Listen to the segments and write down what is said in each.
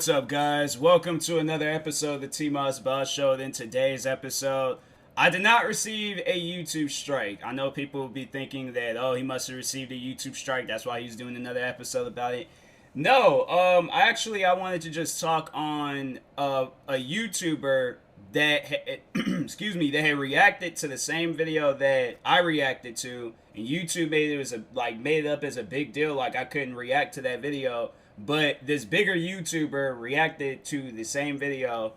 What's up, guys? Welcome to another episode of the TMossBoss Show. In today's episode, I did not receive a YouTube strike. I know people will be thinking that, oh, he must have received a YouTube strike. That's why he's doing another episode about it. No, I wanted to just talk on a YouTuber that, excuse me, that had reacted to the same video that I reacted to, and YouTube made it up as a big deal, like I couldn't react to that video. But this bigger YouTuber reacted to the same video,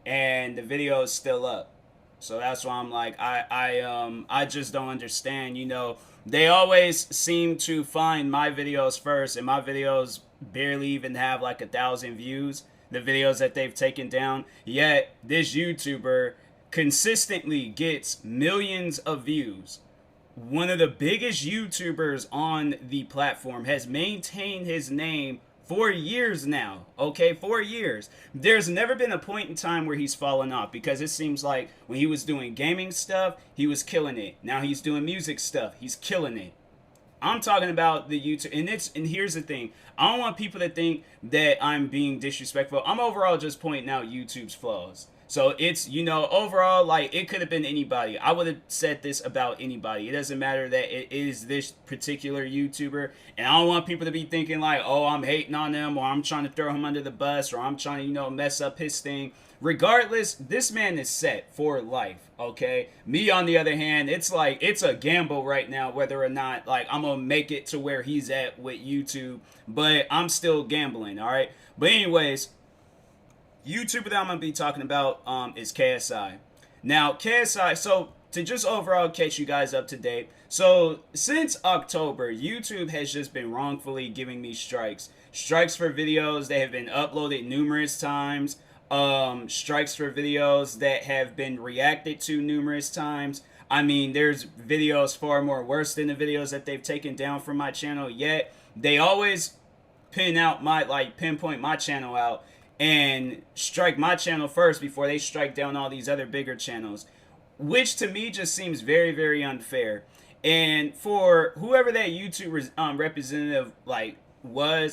and the video is still up. So that's why I'm like, I just don't understand. You know, they always seem to find my videos first, and my videos barely even have like 1,000 views. The videos that they've taken down. Yet this YouTuber consistently gets millions of views. One of the biggest YouTubers on the platform has maintained his name for years now. Okay, 4 years. There's never been a point in time where he's fallen off, because it seems like when he was doing gaming stuff, he was killing it. Now he's doing music stuff, he's killing it. I'm talking about the YouTube, and here's the thing. I don't want people to think that I'm being disrespectful. I'm overall just pointing out YouTube's flaws. So it's, you know, overall, like, it could have been anybody. I would have said this about anybody. It doesn't matter that it is this particular YouTuber. And I don't want people to be thinking like, oh, I'm hating on them, or I'm trying to throw him under the bus, or I'm trying to, you know, mess up his thing. Regardless, this man is set for life, okay? Me, on the other hand, it's like, it's a gamble right now whether or not, like, I'm gonna make it to where he's at with YouTube. But I'm still gambling, all right? But anyways, YouTuber that I'm going to be talking about is KSI. Now, KSI, so to just overall catch you guys up to date, so since October, YouTube has just been wrongfully giving me strikes. Strikes for videos that have been uploaded numerous times. Strikes for videos that have been reacted to numerous times. I mean, there's videos far more worse than the videos that they've taken down from my channel, yet they always pinpoint my channel out and strike my channel first before they strike down all these other bigger channels, which to me just seems very, very unfair. And for whoever that YouTube representative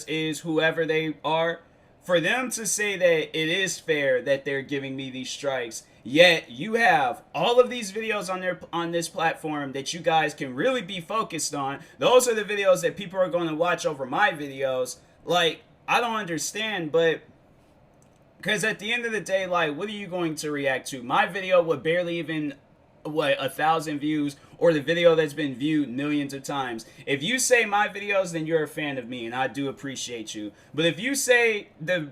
is, whoever they are, for them to say that it is fair that they're giving me these strikes, yet you have all of these videos on this platform that you guys can really be focused on. Those are the videos that people are going to watch over my videos. Like, I don't understand, but because at the end of the day, like, what are you going to react to? My video with barely even, 1,000 views, or the video that's been viewed millions of times. If you say my videos, then you're a fan of me, and I do appreciate you. But if you say the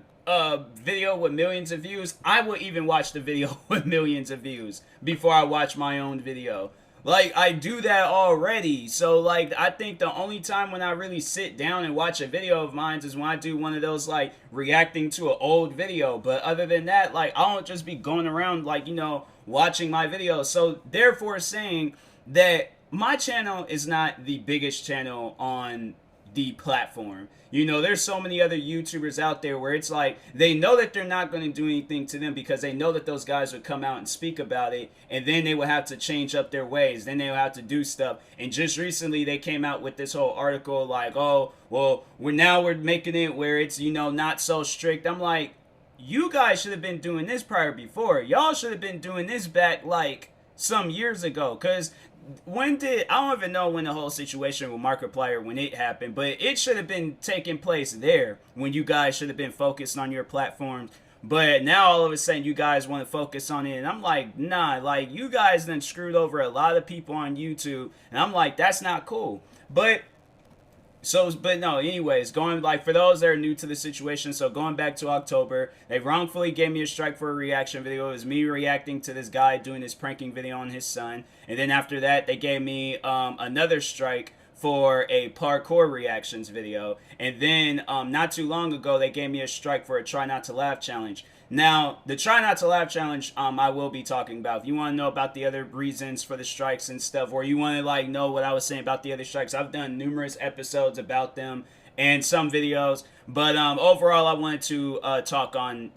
video with millions of views, I will even watch the video with millions of views before I watch my own video. Like, I do that already. So, like, I think the only time when I really sit down and watch a video of mine is when I do one of those, like, reacting to an old video. But other than that, like, I don't just be going around, like, you know, watching my videos. So, therefore, saying that my channel is not the biggest channel on the platform. You know, there's so many other YouTubers out there where it's like, they know that they're not going to do anything to them because they know that those guys would come out and speak about it, and then they would have to change up their ways, then they would have to do stuff. And just recently they came out with this whole article like, oh, well, we're making it where it's, you know, not so strict. I'm like, you guys should have been doing this before. Y'all should have been doing this back like some years ago, because I don't even know when the whole situation with Markiplier, when it happened, but it should have been taking place there when you guys should have been focused on your platforms. But now all of a sudden you guys want to focus on it, and I'm like, nah, like, you guys done screwed over a lot of people on YouTube, and I'm like, that's not cool. But no, anyways, for those that are new to the situation, so going back to October, they wrongfully gave me a strike for a reaction video. It was me reacting to this guy doing this pranking video on his son. And then after that, they gave me another strike for a parkour reactions video. And then not too long ago, they gave me a strike for a try not to laugh challenge. Now, the try not to laugh challenge, I will be talking about. If you want to know about the other reasons for the strikes and stuff, or you want to, like, know what I was saying about the other strikes, I've done numerous episodes about them, and some videos. But overall, I wanted to talk on,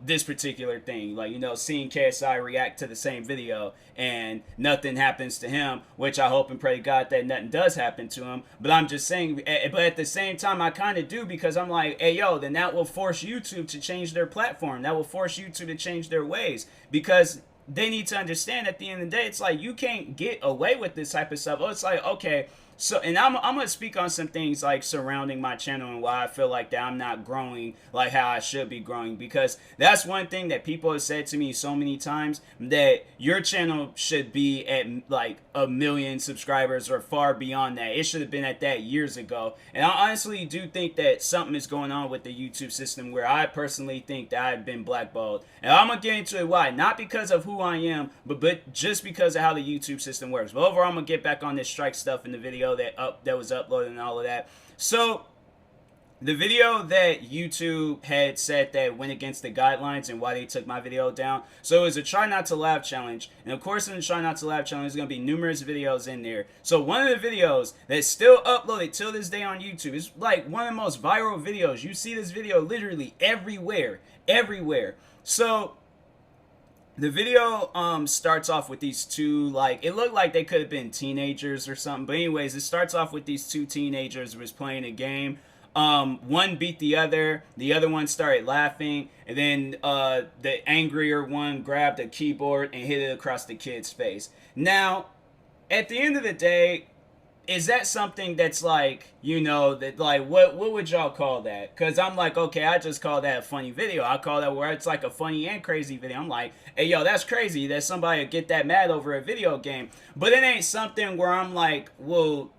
this particular thing. Like, seeing KSI react to the same video and nothing happens to him, which I hope and pray to God that nothing does happen to him. But I'm just saying, but at the same time, I kind of do, because I'm like, hey, yo, then that will force YouTube to change their platform. That will force YouTube to change their ways, because they need to understand at the end of the day, it's like, you can't get away with this type of stuff. Oh, it's like, okay. So, and I'm going to speak on some things like surrounding my channel and why I feel like that I'm not growing like how I should be growing, because that's one thing that people have said to me so many times, that your channel should be at like 1 million subscribers or far beyond that. It should have been at that years ago. And I honestly do think that something is going on with the YouTube system, where I personally think that I've been blackballed. And I'm going to get into it why. Not because of who I am, but just because of how the YouTube system works. But overall, I'm going to get back on this strike stuff in the video that was uploaded and all of that. So the video that YouTube had said that went against the guidelines and why they took my video down. So it was a try not to laugh challenge. And of course, in the try not to laugh challenge, there's going to be numerous videos in there. So one of the videos that's still uploaded till this day on YouTube is like one of the most viral videos. You see this video literally everywhere. So the video starts off with these two, like, it looked like they could have been teenagers or something. But anyways, it starts off with these two teenagers was playing a game. One beat the other one started laughing, and then the angrier one grabbed a keyboard and hit it across the kid's face. Now, at the end of the day, is that something that's like, that like, what would y'all call that? Because I'm like, okay, I just call that a funny video. I call that where it's like a funny and crazy video. I'm like, hey, yo, that's crazy that somebody would get that mad over a video game. But it ain't something where I'm like, well,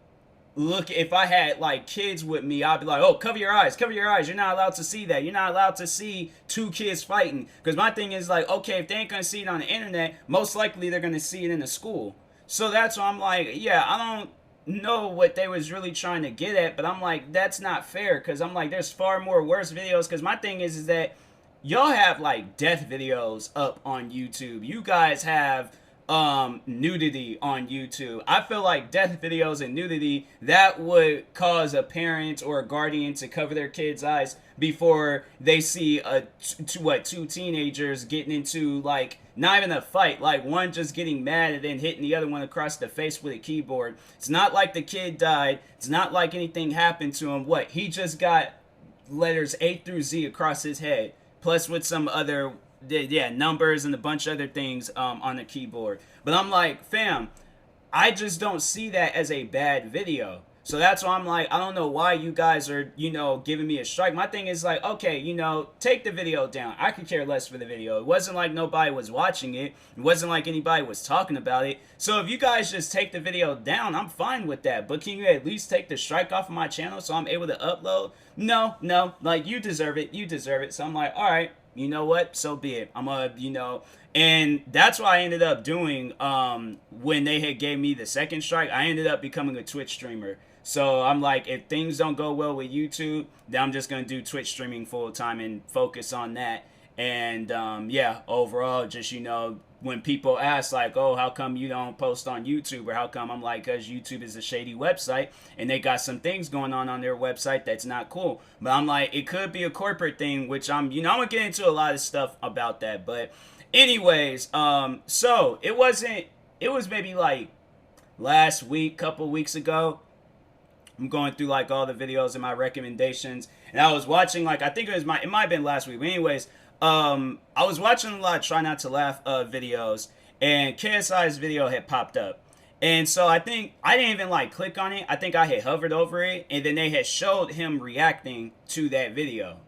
look, if I had like kids with me, I'd be like, oh, cover your eyes. You're not allowed to see that. You're not allowed to see two kids fighting. Because my thing is like, okay, if they ain't going to see it on the internet, most likely they're going to see it in the school. So that's why I'm like, yeah, I don't know what they was really trying to get at, but I'm like, that's not fair, because I'm like, there's far more worse videos. Because my thing is that y'all have like death videos up on YouTube. You guys have nudity on YouTube. I feel like death videos and nudity, that would cause a parent or a guardian to cover their kid's eyes before they see two teenagers getting into, like, not even a fight, like one just getting mad and then hitting the other one across the face with a keyboard. It's not like the kid died. It's not like anything happened to him. What? He just got letters A through Z across his head, plus with some other numbers and a bunch of other things on the keyboard. But I'm like, fam, I just don't see that as a bad video. So that's why I'm like, I don't know why you guys are, giving me a strike. My thing is like, okay, take the video down. I could care less for the video. It wasn't like nobody was watching it. It wasn't like anybody was talking about it. So if you guys just take the video down, I'm fine with that. But can you at least take the strike off of my channel so I'm able to upload? No, like, you deserve it. So I'm like, all right, you know what? So be it. I'm gonna, and that's what I ended up doing when they had gave me the second strike. I ended up becoming a Twitch streamer. So I'm like, if things don't go well with YouTube, then I'm just going to do Twitch streaming full time and focus on that. And overall, just, when people ask like, oh, how come you don't post on YouTube, or how come, I'm like, because YouTube is a shady website and they got some things going on their website that's not cool. But I'm like, it could be a corporate thing, which I'm going to get into a lot of stuff about that. But anyways, so it was maybe like last week, couple weeks ago. I'm going through like all the videos and my recommendations, and I was watching, like, I think it might have been last week. But anyways, I was watching a lot of Try Not to Laugh videos, and KSI's video had popped up. And so I think I didn't even like click on it. I think I had hovered over it, and then they had showed him reacting to that video.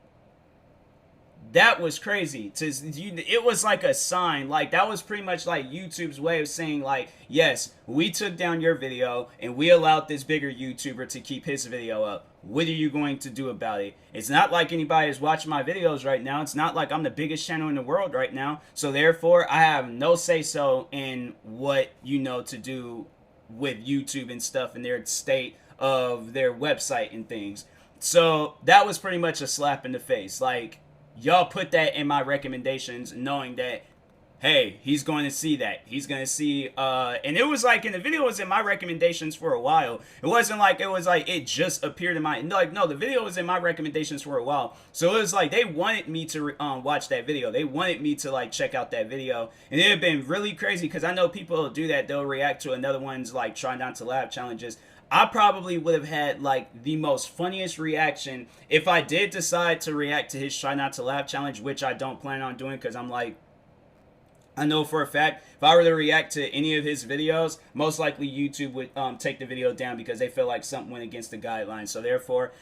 That was crazy. It was like a sign. Like, that was pretty much like YouTube's way of saying, like, yes, we took down your video and we allowed this bigger YouTuber to keep his video up. What are you going to do about it? It's not like anybody is watching my videos right now. It's not like I'm the biggest channel in the world right now. So therefore, I have no say-so in what, to do with YouTube and stuff and their state of their website and things. So that was pretty much a slap in the face. Like, y'all put that in my recommendations knowing that, hey, he's going to see that. He's going to see, and it was like, and the video was in my recommendations for a while. It wasn't like it was like it just appeared in my, like, no, the video was in my recommendations for a while. So it was like they wanted me to watch that video. They wanted me to like check out that video, and it had been really crazy because I know people do that. They'll react to another one's like try not to laugh challenges. I probably would have had like the most funniest reaction if I did decide to react to his try not to laugh challenge, which I don't plan on doing because I'm like, I know for a fact if I were to react to any of his videos, most likely YouTube would take the video down because they feel like something went against the guidelines. So therefore,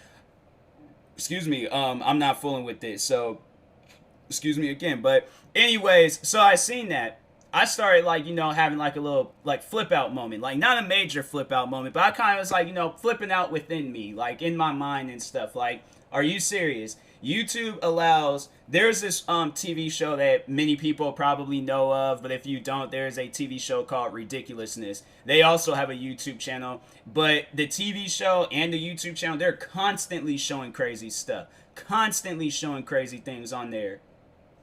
excuse me, I'm not fooling with this. So excuse me again. But anyways, so I seen that. I started like, you know, having like a little like flip out moment, like not a major flip out moment, but I kind of was like, you know, flipping out within me, like in my mind and stuff. Like, are you serious? YouTube allows, there's this TV show that many people probably know of, but if you don't, there's a TV show called Ridiculousness. They also have a YouTube channel, but the TV show and the YouTube channel, they're constantly showing crazy stuff, constantly showing crazy things on there.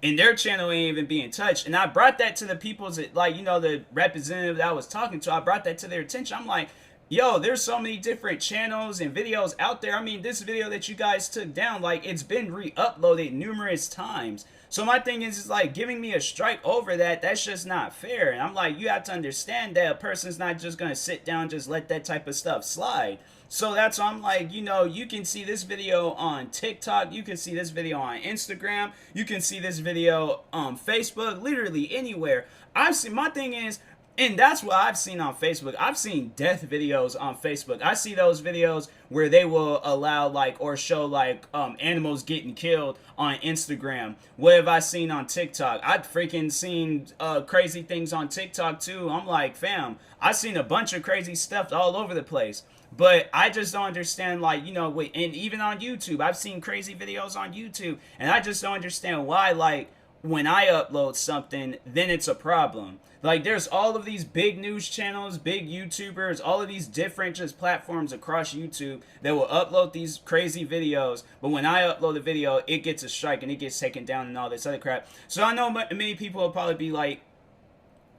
And their channel ain't even being touched. And I brought that to the people's, like, you know, the representative that I was talking to, I brought that to their attention. I'm like, yo, there's so many different channels and videos out there. I mean, this video that you guys took down, like, it's been re-uploaded numerous times. So my thing is like, giving me a strike over that, that's just not fair. And I'm like, you have to understand that a person's not just going to sit down and just let that type of stuff slide. So that's why I'm like, you know, you can see this video on TikTok, you can see this video on Instagram, you can see this video on Facebook, literally anywhere. I've seen, my thing is, and that's what I've seen on Facebook. I've seen death videos on Facebook. I see those videos where they will allow like or show like animals getting killed on Instagram. What have I seen on TikTok? I've freaking seen crazy things on TikTok too. I'm like, fam, I've seen a bunch of crazy stuff all over the place. But I just don't understand, like, you know, and even on YouTube, I've seen crazy videos on YouTube, and I just don't understand why, like, when I upload something, then it's a problem. Like, there's all of these big news channels, big YouTubers, all of these different just platforms across YouTube that will upload these crazy videos, but when I upload a video, it gets a strike and it gets taken down and all this other crap. So I know many people will probably be like,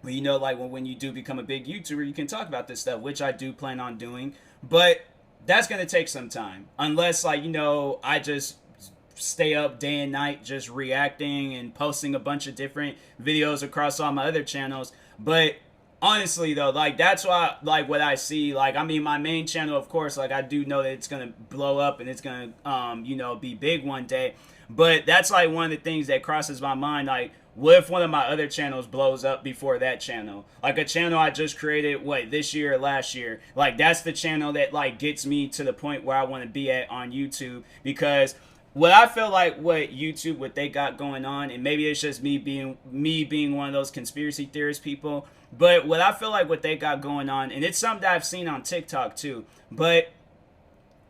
well, you know, like, when you do become a big YouTuber, you can talk about this stuff, which I do plan on doing. But that's going to take some time. Unless, like, you know, I just stay up day and night just reacting and posting a bunch of different videos across all my other channels. But honestly, though, like, that's why, like, what I see, like, I mean, my main channel, of course, like, I do know that it's going to blow up and it's going to, you know, be big one day. But that's, like, one of the things that crosses my mind, like, what if one of my other channels blows up before that channel? Like a channel I just created, what, this year or last year? Like, that's the channel that, like, gets me to the point where I want to be at on YouTube. Because what I feel like what YouTube, what they got going on, and maybe it's just me being one of those conspiracy theorist people, but what I feel like what they got going on, and it's something that I've seen on TikTok too, but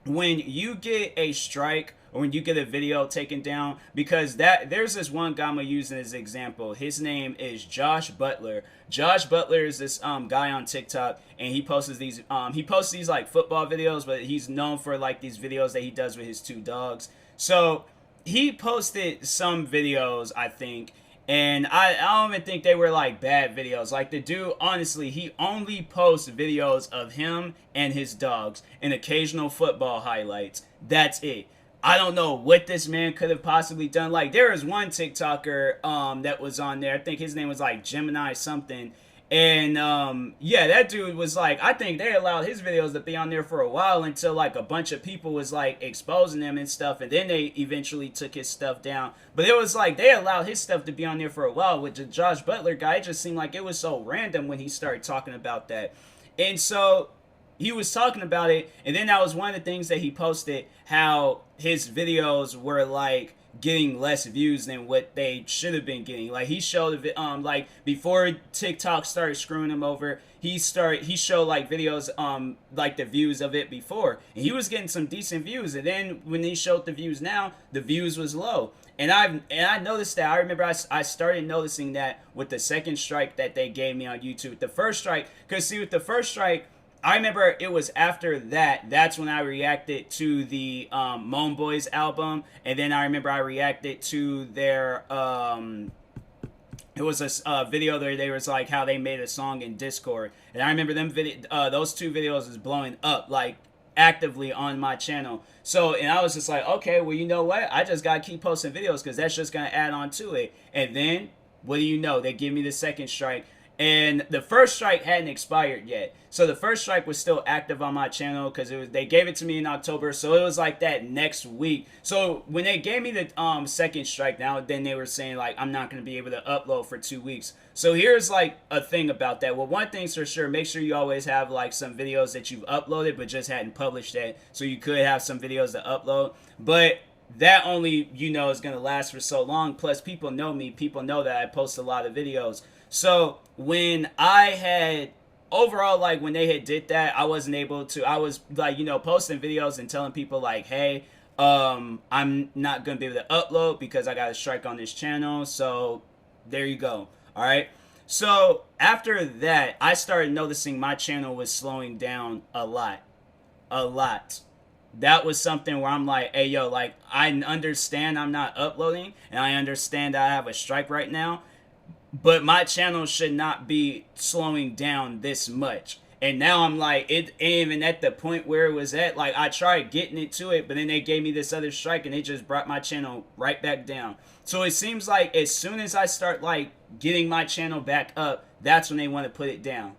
when you get a strike or when you get a video taken down, because there's this one guy I'm gonna use as an example. His name is Josh Butler. Josh Butler is this guy on TikTok, and he posts these like football videos, but he's known for like these videos that he does with his two dogs. So he posted some videos, I think, and I don't even think they were like bad videos. Like, the dude, honestly, he only posts videos of him and his dogs and occasional football highlights. That's it. I don't know what this man could have possibly done. Like, there was one TikToker that was on there. I think his name was like Gemini something. And yeah, that dude was like, I think they allowed his videos to be on there for a while until like a bunch of people was like exposing him and stuff, and then they eventually took his stuff down. But it was like they allowed his stuff to be on there for a while. With the Josh Butler guy, it just seemed like it was so random when he started talking about that. And so he was talking about it, and then that was one of the things that he posted, how his videos were like getting less views than what they should have been getting. Like, he showed like before TikTok started screwing him over, he showed like videos like the views of it before, and he was getting some decent views, and then when he showed the views now, the views was low. And I noticed that. I remember I started noticing that with the second strike that they gave me on YouTube. The first strike, because see, with the first strike, I remember it was after that. That's when I reacted to the Moan Boys album, and then I remember I reacted to their it was a video there was like how they made a song in Discord, and I remember those two videos is blowing up like actively on my channel. So, and I was just like, okay, well, you know what, I just gotta keep posting videos because that's just gonna add on to it. And then what do you know, they give me the second strike, and the first strike hadn't expired yet. So the first strike was still active on my channel because they gave it to me in October, so it was like that next week. So when they gave me the second strike, now then they were saying like I'm not going to be able to upload for 2 weeks. So here's like a thing about that. Well, one thing's for sure, make sure you always have like some videos that you've uploaded but just hadn't published yet, so you could have some videos to upload. But that only, you know, is going to last for so long. Plus, people know me. People know that I post a lot of videos. So when I had overall, like when they had did that, I wasn't able to, I was like, you know, posting videos and telling people like, hey, I'm not going to be able to upload because I got a strike on this channel. So there you go. All right. So after that, I started noticing my channel was slowing down a lot. That was something where I'm like, hey, yo, like, I understand I'm not uploading, and I understand I have a strike right now, but my channel should not be slowing down this much. And now I'm like, it ain't even at the point where it was at. Like, I tried getting it to it, but then they gave me this other strike, and it just brought my channel right back down. So it seems like as soon as I start, like, getting my channel back up, that's when they want to put it down.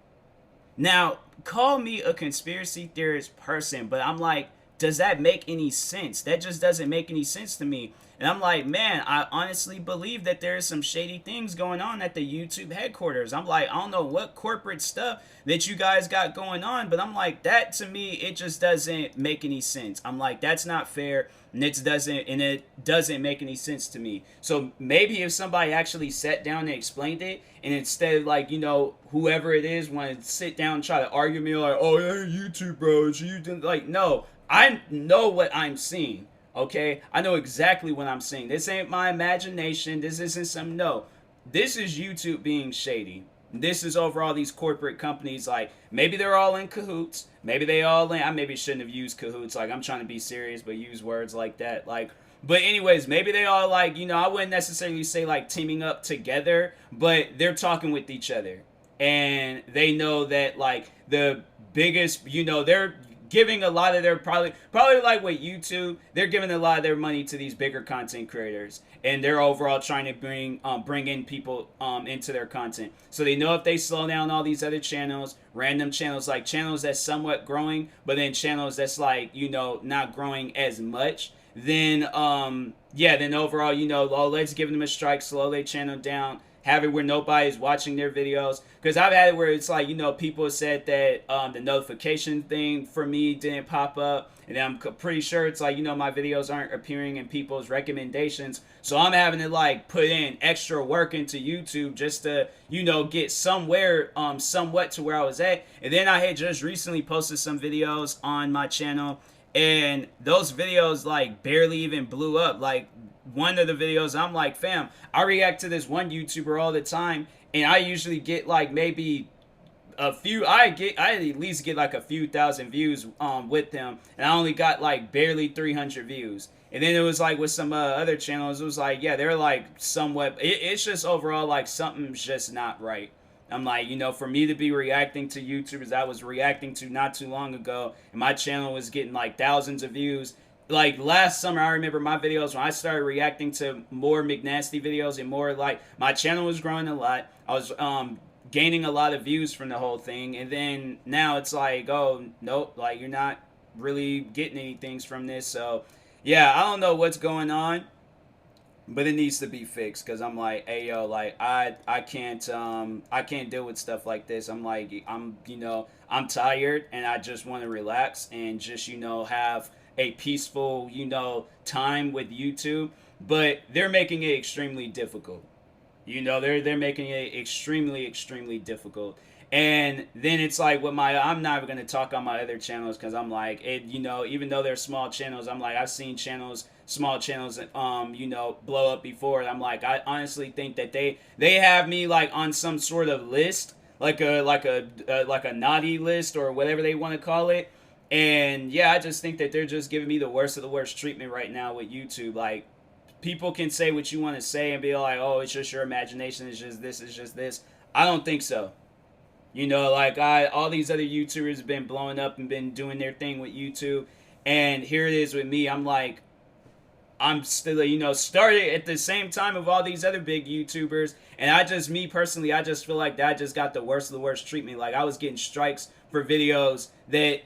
Now, call me a conspiracy theorist person, but I'm like, does that make any sense? That just doesn't make any sense to me. And I'm like, man, I honestly believe that there's some shady things going on at the YouTube headquarters. I'm like, I don't know what corporate stuff that you guys got going on, but I'm like, that to me, it just doesn't make any sense. I'm like, that's not fair, and it doesn't make any sense to me. So maybe if somebody actually sat down and explained it, and instead of like, you know, whoever it is wanted to sit down and try to argue me like, oh yeah, YouTube bro, it's you, like, no, I know what I'm seeing. Okay, I know exactly what I'm saying. This ain't my imagination. This isn't some, no. This is YouTube being shady. This is overall these corporate companies, like, maybe they're all in cahoots. Maybe they all in, I maybe shouldn't have used cahoots. Like, I'm trying to be serious, but use words like that. Like, but anyways, maybe they all, like, you know, I wouldn't necessarily say, like, teaming up together, but they're talking with each other. And they know that, like, the biggest, you know, they're giving a lot of their probably like with YouTube, they're giving a lot of their money to these bigger content creators, and they're overall trying to bring in people into their content. So they know if they slow down all these other channels, random channels, like channels that's somewhat growing, but then channels that's like, you know, not growing as much, then yeah, then overall, you know, oh, let's give them a strike, slow their channel down, have it where nobody's watching their videos. Because I've had it where it's like, you know, people said that the notification thing for me didn't pop up, and I'm pretty sure it's like, you know, my videos aren't appearing in people's recommendations, so I'm having to like put in extra work into YouTube just to, you know, get somewhere somewhat to where I was at. And then I had just recently posted some videos on my channel, and those videos like barely even blew up. Like, one of the videos, I'm like, fam, I react to this one YouTuber all the time, and I usually get like maybe a few, I at least get like a few thousand views with them, and I only got like barely 300 views. And then it was like with some other channels, it was like, yeah, they're like somewhat, it's just overall like something's just not right. I'm like, you know, for me to be reacting to YouTubers I was reacting to not too long ago, and my channel was getting like thousands of views. Like last summer, I remember my videos when I started reacting to more McNasty videos and more, like, my channel was growing a lot. I was gaining a lot of views from the whole thing, and then now it's like, oh nope, like, you're not really getting anything from this. So yeah, I don't know what's going on, but it needs to be fixed, because I'm like, hey yo, like, I can't deal with stuff like this. I'm like, you know, I'm tired, and I just want to relax and just, you know, have a peaceful, you know, time with YouTube. But they're making it extremely difficult. You know, they're making it extremely difficult. And then it's like with I'm not going to talk on my other channels, because I'm like, it, you know, even though they're small channels, I'm like, I've seen small channels you know, blow up before. I'm like, I honestly think that they have me like on some sort of list, like a naughty list or whatever they want to call it. And yeah, I just think that they're just giving me the worst of the worst treatment right now with YouTube. Like, people can say what you want to say and be like, oh, it's just your imagination, it's just this, it's just this. I don't think so. You know, like all these other YouTubers have been blowing up and been doing their thing with YouTube, and here it is with me. I'm like, I'm still, you know, started at the same time of all these other big YouTubers, and me personally, I just feel like that just got the worst of the worst treatment. Like, I was getting strikes for videos that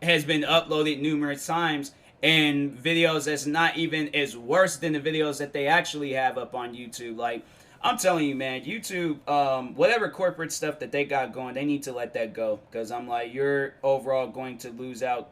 has been uploaded numerous times, and videos that's not even as worse than the videos that they actually have up on YouTube. Like, I'm telling you, man, YouTube, whatever corporate stuff that they got going, they need to let that go. Because I'm like, you're overall going to lose out.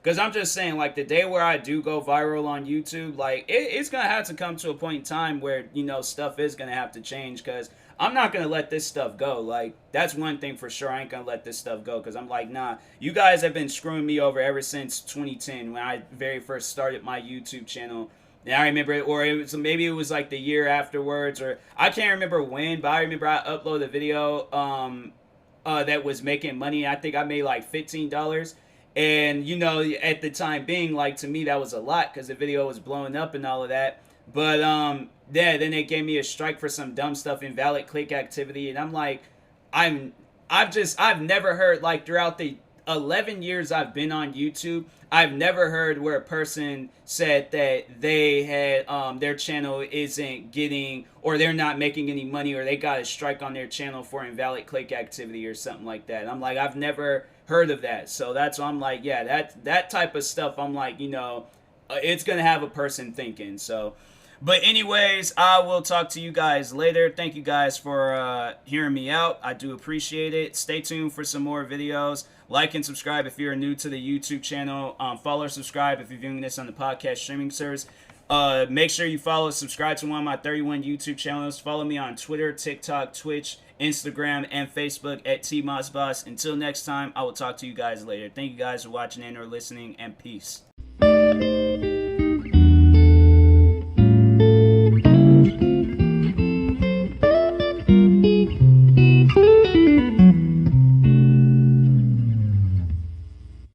Because I'm just saying, like, the day where I do go viral on YouTube, like, it's going to have to come to a point in time where, you know, stuff is going to have to change. Because I'm not going to let this stuff go. Like, that's one thing for sure. I ain't going to let this stuff go. Because I'm like, nah, you guys have been screwing me over ever since 2010 when I very first started my YouTube channel. Yeah, I remember it, or maybe it was like the year afterwards, or I can't remember when, but I remember I uploaded a video that was making money. I think I made like $15, and you know, at the time being, like, to me that was a lot because the video was blowing up and all of that. But yeah, then they gave me a strike for some dumb stuff, invalid click activity, and I'm like, I've never heard, like, throughout the 11 years I've been on YouTube, I've never heard where a person said that they had their channel isn't getting, or they're not making any money, or they got a strike on their channel for invalid click activity or something like that. I'm like, I've never heard of that. So that's why I'm like, yeah, that type of stuff, I'm like, you know, it's gonna have a person thinking. So, but anyways, I will talk to you guys later. Thank you guys for hearing me out. I do appreciate it. Stay tuned for some more videos. Like and subscribe if you're new to the YouTube channel. Follow or subscribe if you're viewing this on the podcast streaming service. Make sure you follow, subscribe to one of my 31 YouTube channels. Follow me on Twitter, TikTok, Twitch, Instagram, and Facebook at TMossBoss. Until next time, I will talk to you guys later. Thank you guys for watching and or listening, and peace.